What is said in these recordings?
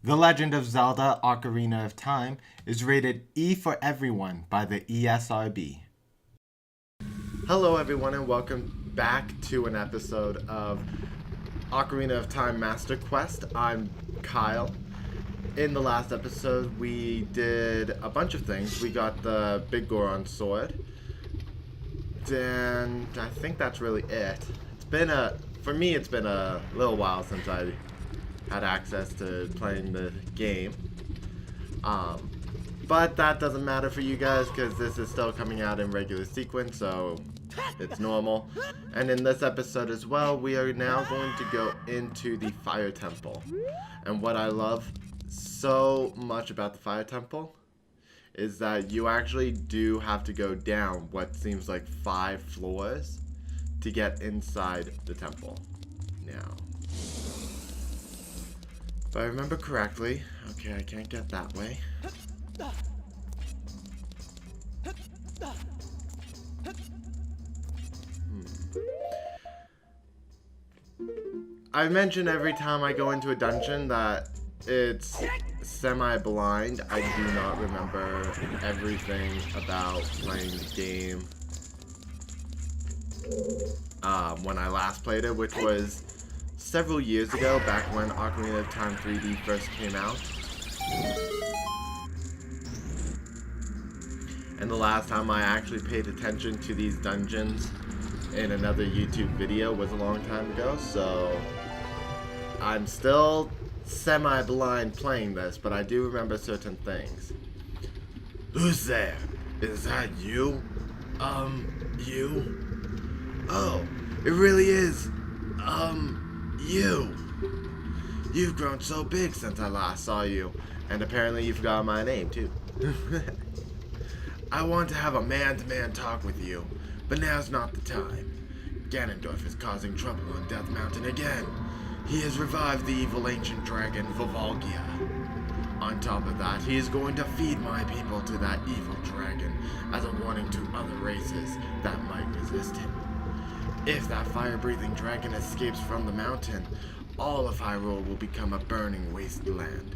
The Legend of Zelda: Ocarina of Time is rated E for everyone by the ESRB. Hello everyone and welcome back to an episode of Ocarina of Time Master Quest. I'm Kyle. In the last episode we did a bunch of things. We got the big Goron sword. And I think that's really it. For me it's been a little while since I had access to playing the game. But that doesn't matter for you guys because this is still coming out in regular sequence, so it's normal. And in this episode as well, we are now going to go into the Fire Temple. And what I love so much about the Fire Temple is that you actually do have to go down what seems like 5 floors to get inside the temple. Now, if I remember correctly, okay, I can't get that way. I mention every time I go into a dungeon that it's semi-blind. I do not remember everything about playing the game when I last played it, which was several years ago, back when Ocarina of Time 3D first came out. And the last time I actually paid attention to these dungeons in another YouTube video was a long time ago, so I'm still semi-blind playing this, but I do remember certain things. Who's there? Is that you? You? Oh, it really is, you. You've grown so big since I last saw you, and apparently you forgot my name, too. I want to have a man-to-man talk with you, but now's not the time. Ganondorf is causing trouble on Death Mountain again. He has revived the evil ancient dragon, Volcano. On top of that, he is going to feed my people to that evil dragon as a warning to other races that might resist him. If that fire-breathing dragon escapes from the mountain, all of Hyrule will become a burning wasteland.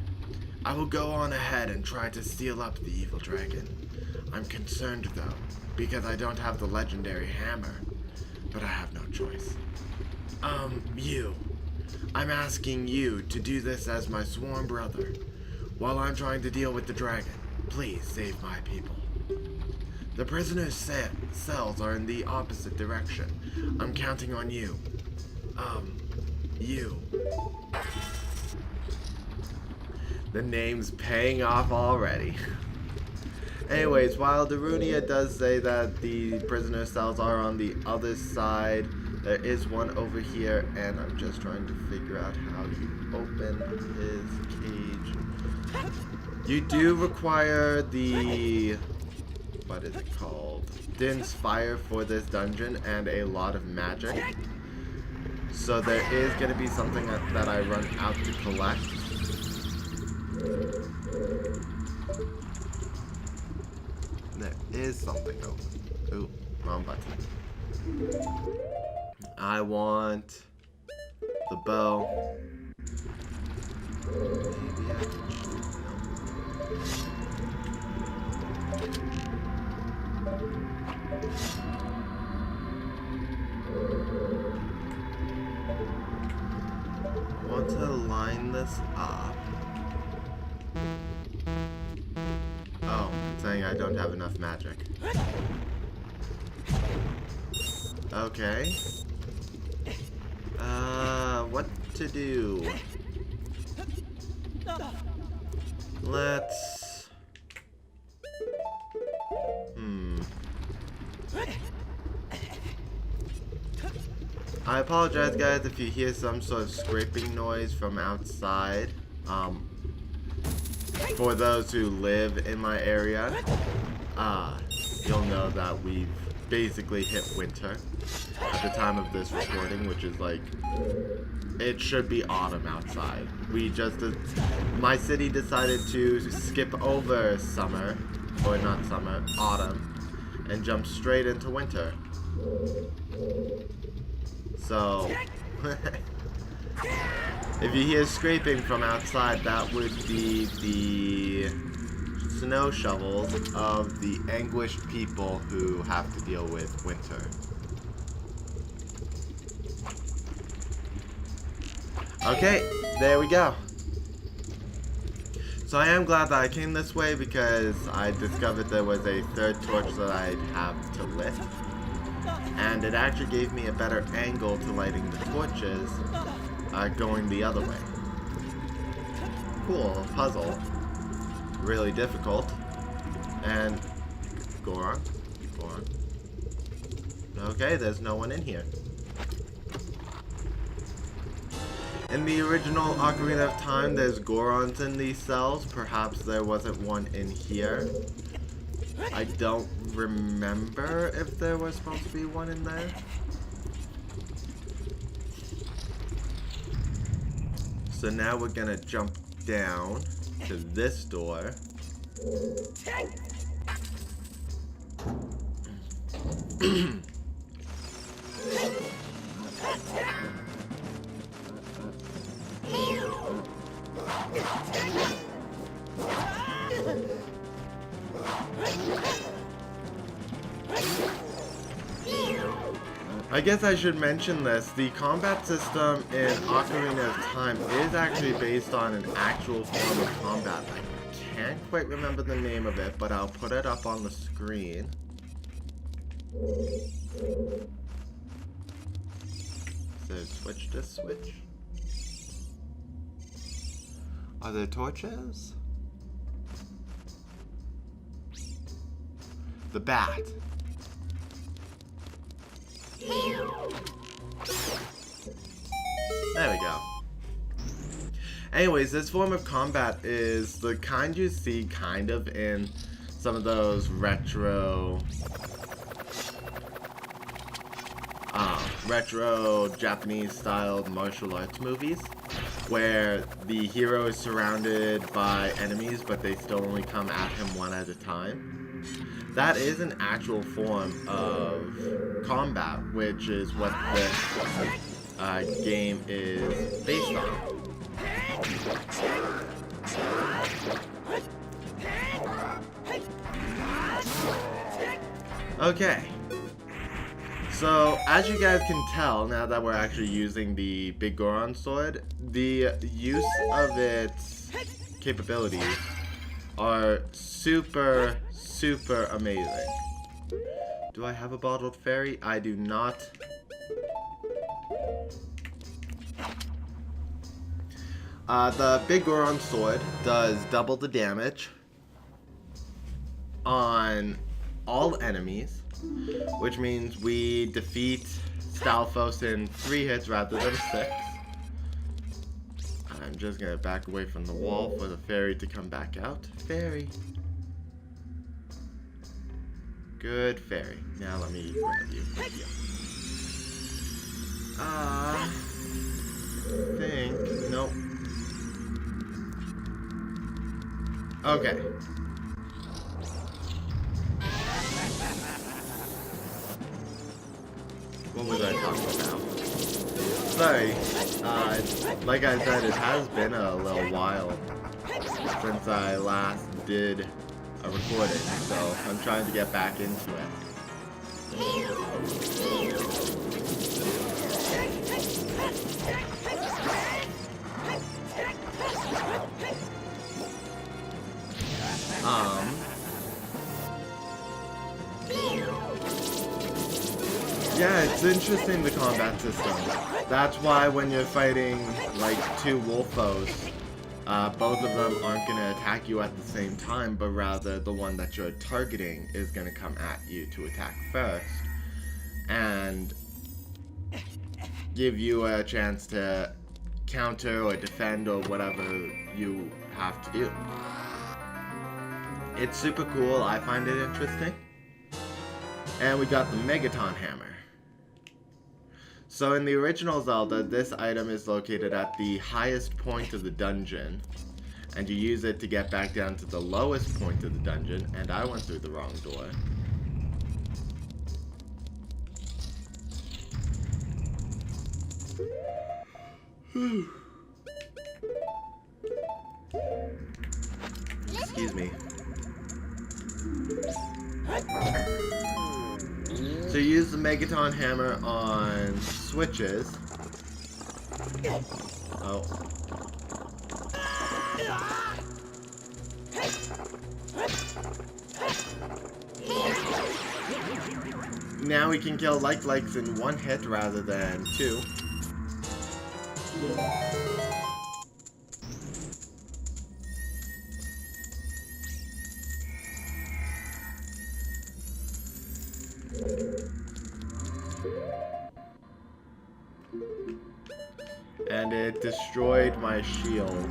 I will go on ahead and try to seal up the evil dragon. I'm concerned though, because I don't have the legendary hammer, but I have no choice. You. I'm asking you to do this as my sworn brother. While I'm trying to deal with the dragon, please save my people. The prisoner's cells are in the opposite direction. I'm counting on you. You. The name's paying off already. Anyways, while Darunia does say that the prisoner cells are on the other side, there is one over here, and I'm just trying to figure out how you open his cage. You do require the... what is it called? Din's Fire for this dungeon and a lot of magic. So there is going to be something that I run out to collect. There is something open. Ooh, wrong button. I want the bow. Maybe I can shoot. I want to line this up. Oh, it's saying I don't have enough magic. Okay. What to do? Let's... I apologize guys if you hear some sort of scraping noise from outside. For those who live in my area, you'll know that we've basically hit winter at the time of this recording, which is like, it should be autumn outside. My city decided to skip over summer, or not summer, autumn, and jump straight into winter. So, If you hear scraping from outside, that would be the snow shovels of the anguished people who have to deal with winter. Okay, there we go. So I am glad that I came this way because I discovered there was a third torch that I'd have to lit. And it actually gave me a better angle to lighting the torches going the other way. Cool puzzle. Really difficult. And Goron. Okay, there's no one in here. In the original Ocarina of Time, there's Gorons in these cells. Perhaps there wasn't one in here. I don't remember if there was supposed to be one in there. So now we're gonna jump down to this door. I guess I should mention this. The combat system in Ocarina of Time is actually based on an actual form of combat. I can't quite remember the name of it, but I'll put it up on the screen. So switch to switch. Are there torches? The bat. There we go. Anyways, this form of combat is the kind you see kind of in some of those retro Japanese styled martial arts movies where the hero is surrounded by enemies but they still only come at him one at a time. That is an actual form of combat, which is what this game is based on. Okay. So, as you guys can tell, now that we're actually using the Big Goron sword, the use of its capabilities are super amazing. Do I have a bottled fairy? I do not. The Big Goron sword does double the damage on all enemies, which means we defeat Stalfos in 3 hits rather than 6. I'm just gonna back away from the wall for the fairy to come back out. Fairy. Good fairy. Now let me grab you. Think. Nope. Okay. What was I talking about? Sorry. Like I said, it has been a little while since I last did a recording, so I'm trying to get back into it. Yeah, it's interesting, the combat system. That's why when you're fighting like 2 wolf foes, both of them aren't going to attack you at the same time, but rather the one that you're targeting is going to come at you to attack first and give you a chance to counter or defend or whatever you have to do. It's super cool. I find it interesting. And we got the Megaton Hammer. So in the original Zelda, this item is located at the highest point of the dungeon, and you use it to get back down to the lowest point of the dungeon, and I went through the wrong door. Excuse me. So you use the Megaton hammer on switches. Oh. Now we can kill likes in one hit rather than two. And it destroyed my shield.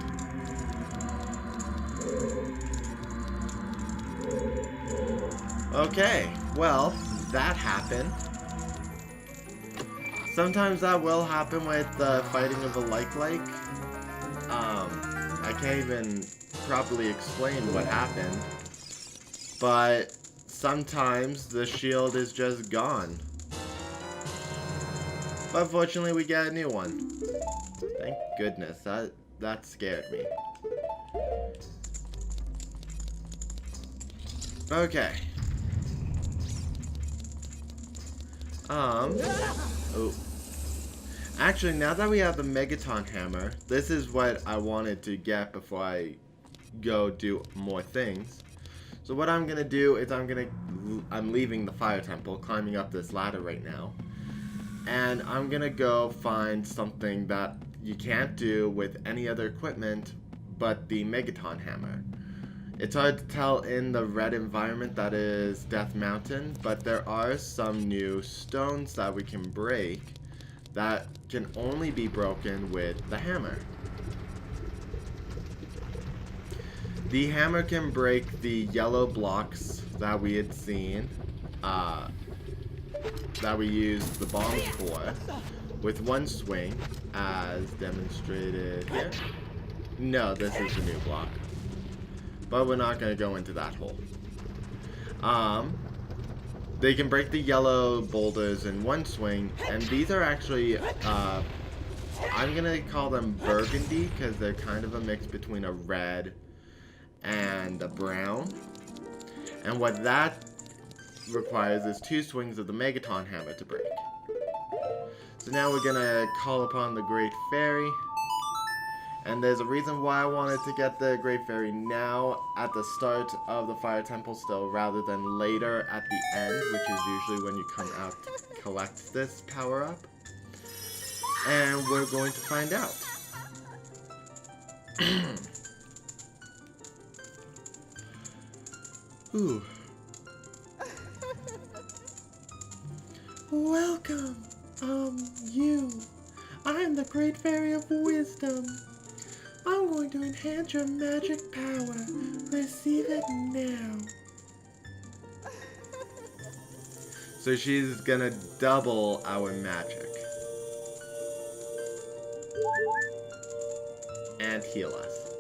Okay, well, that happened. Sometimes that will happen with the fighting of a like. I can't even properly explain what happened. But sometimes the shield is just gone. But fortunately we get a new one. Thank goodness, that scared me. Okay. Oh. Actually, now that we have the Megaton hammer, this is what I wanted to get before I go do more things. So what I'm gonna do is I'm leaving the fire temple, climbing up this ladder right now. And I'm gonna go find something that you can't do with any other equipment but the Megaton hammer. It's hard to tell in the red environment that is Death Mountain, but there are some new stones that we can break that can only be broken with the hammer. The hammer can break the yellow blocks that we had seen, that we used the bombs for, with one swing, as demonstrated here. No, this is the new block. But we're not going to go into that hole. They can break the yellow boulders in one swing, and these are actually, I'm going to call them burgundy, because they're kind of a mix between a red and a brown. And what that requires is 2 swings of the Megaton hammer to break. So now we're going to call upon the Great Fairy. And there's a reason why I wanted to get the Great Fairy now at the start of the Fire Temple still, rather than later at the end, which is usually when you come out to collect this power-up. And we're going to find out. Ooh. Welcome, you. I'm the Great Fairy of Wisdom. I'm going to enhance your magic power. Receive it now. So she's gonna double our magic. And heal us.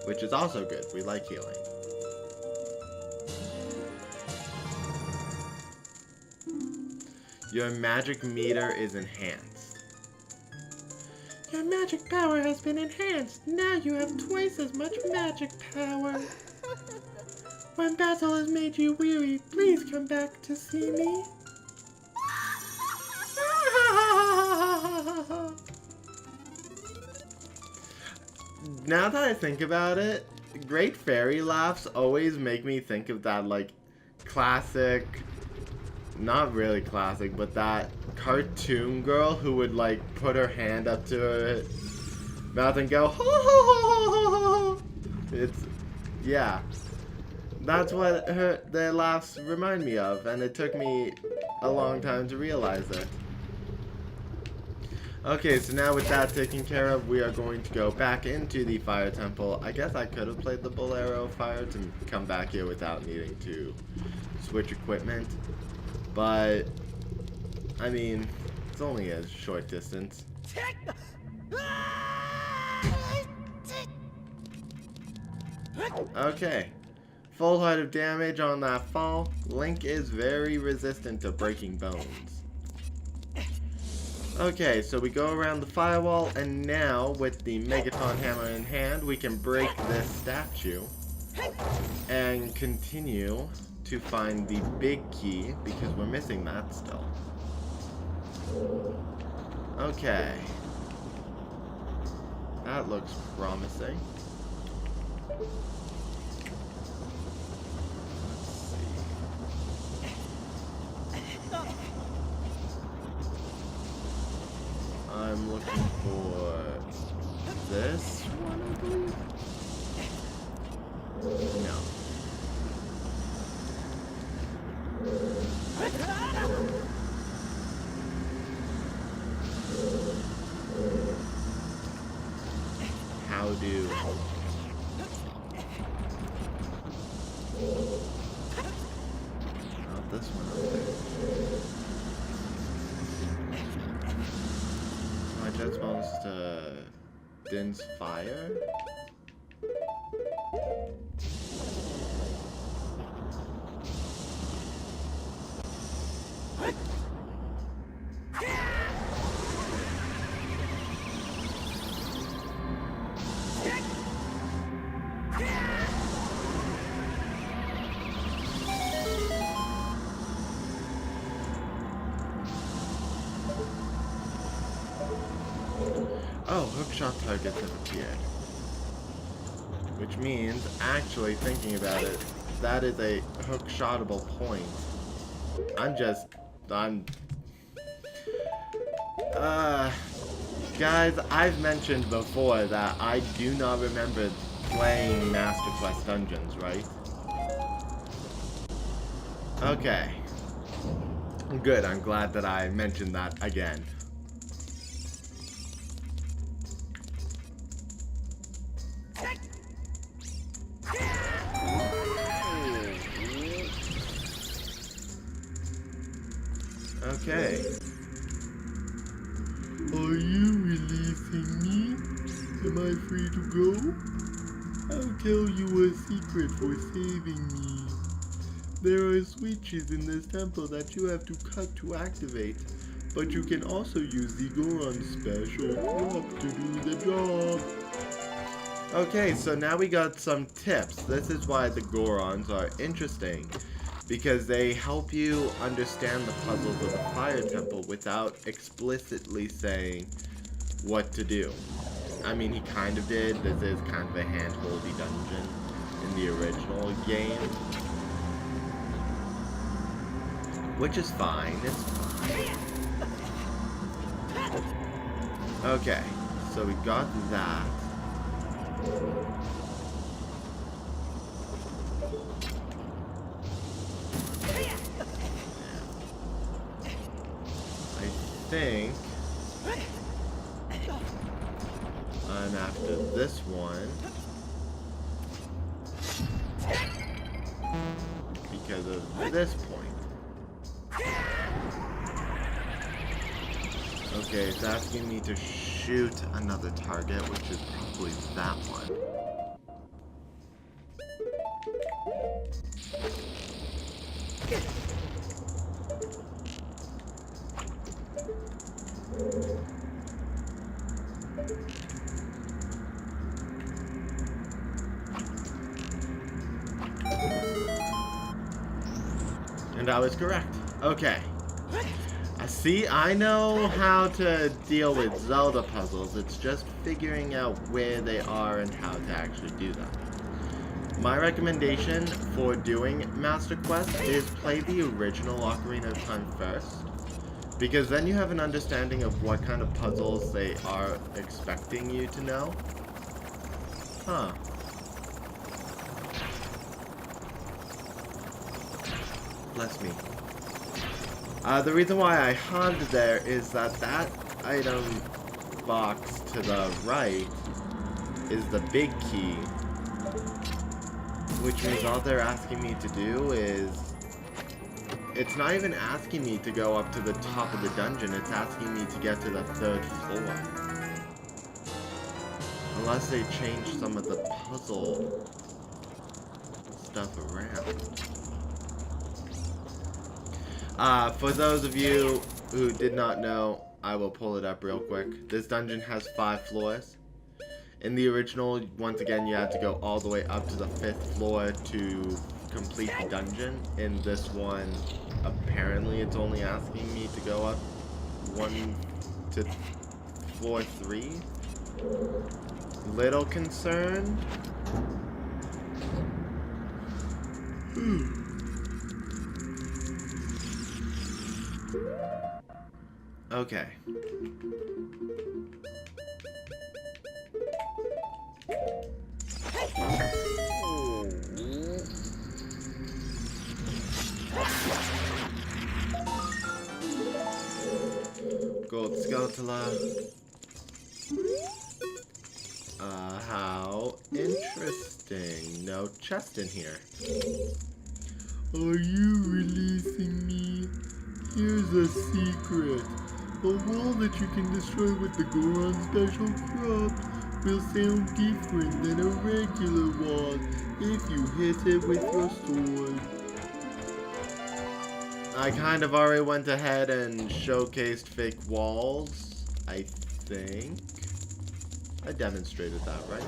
Which is also good. We like healing. Your magic meter is enhanced. Your magic power has been enhanced. Now you have twice as much magic power. When battle has made you weary, please come back to see me. Now that I think about it, Great Fairy laughs always make me think of that, like, classic, not really classic, but that cartoon girl who would, like, put her hand up to her mouth and go, ho ho ho ho ho. It's, yeah. That's what their laughs remind me of, and it took me a long time to realize it. Okay, so now with that taken care of, we are going to go back into the Fire Temple. I guess I could have played the Bolero Fire to come back here without needing to switch equipment. But, I mean, it's only a short distance. Okay. Full height of damage on that fall. Link is very resistant to breaking bones. Okay, so we go around the firewall, and now, with the Megaton hammer in hand, we can break this statue. and continue to find the big key, because we're missing that still. Okay. That looks promising. I'm looking for this one, I believe. No. How do... Not this one up there. My jet spawns to Din's fire? Oh, hookshot targets have appeared. Which means, actually thinking about it, that is a hookshotable point. Guys, I've mentioned before that I do not remember playing Master Quest Dungeons, right? Okay. Good, I'm glad that I mentioned that again. Okay. Are you releasing me? Am I free to go? I'll tell you a secret for saving me. There are switches in this temple that you have to cut to activate, but you can also use the Goron special drop to do the job. Okay, so now we got some tips. This is why the Gorons are interesting, because they help you understand the puzzles of the Fire Temple without explicitly saying what to do. I mean, he kind of did. This is kind of a hand-holdy dungeon in the original game. Which is fine, it's fine. Okay, so we got that. I think I'm after this one because of this point. Okay, it's asking me to shoot another target, which is probably that one. And I was correct. Okay. See, I know how to deal with Zelda puzzles. It's just figuring out where they are and how to actually do that. My recommendation for doing Master Quest is play the original Ocarina of Time first, because then you have an understanding of what kind of puzzles they are expecting you to know. Huh. Bless me. The reason why I haunted there is that item box to the right is the big key, which means all they're asking me to do is... It's not even asking me to go up to the top of the dungeon, it's asking me to get to the 3rd floor. Unless they change some of the puzzle stuff around. For those of you who did not know, I will pull it up real quick. This dungeon has 5 floors. In the original, once again, you had to go all the way up to the 5th floor to complete the dungeon. In this one, apparently it's only asking me to go up 1 to floor 3. Little concerned. Okay. Gold Skeletala. How interesting. No chest in here. Are you releasing me? Here's a secret. A wall that you can destroy with the Goron special crop will sound different than a regular wall if you hit it with your sword. I kind of already went ahead and showcased fake walls, I think. I demonstrated that, right?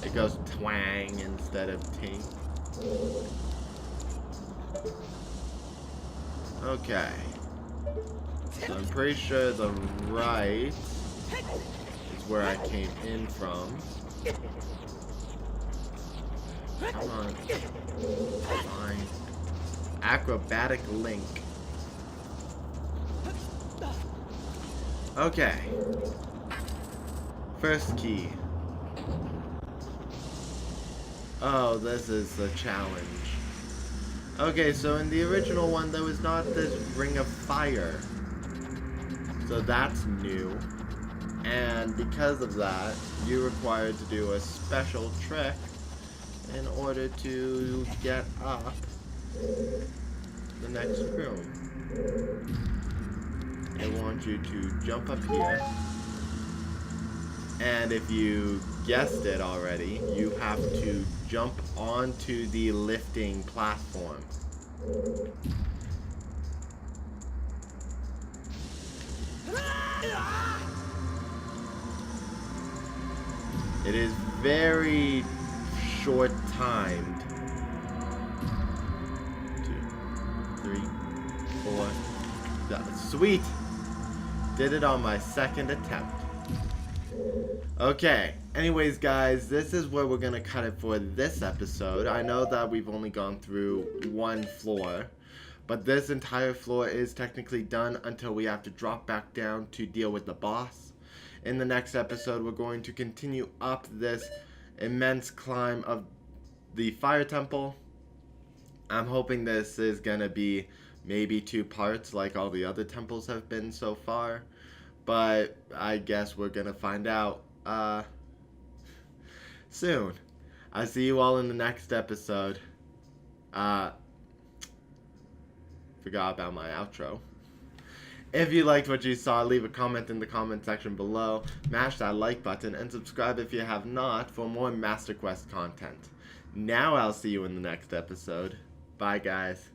It goes twang instead of tink. Okay. So I'm pretty sure the right is where I came in from. Come on. Fine. Acrobatic link. Okay. First key. Oh, this is the challenge. Okay, so in the original one, there was not this ring of fire. So that's new. And because of that, you're required to do a special trick in order to get up the next room. They want you to jump up here. And if you guessed it already, you have to jump onto the lifting platform. It is very short timed. 2, 3, 4. Sweet! Did it on my second attempt. Okay, anyways guys, this is where we're gonna cut it for this episode. I know that we've only gone through one floor, but this entire floor is technically done until we have to drop back down to deal with the boss. In the next episode, we're going to continue up this immense climb of the fire temple. I'm hoping this is gonna be maybe 2 parts like all the other temples have been so far, but I guess we're gonna find out soon. I'll see you all in the next episode. Forgot about my outro. If you liked what you saw, leave a comment in the comment section below, mash that like button, and subscribe if you have not for more Master Quest content. Now I'll see you in the next episode. Bye guys.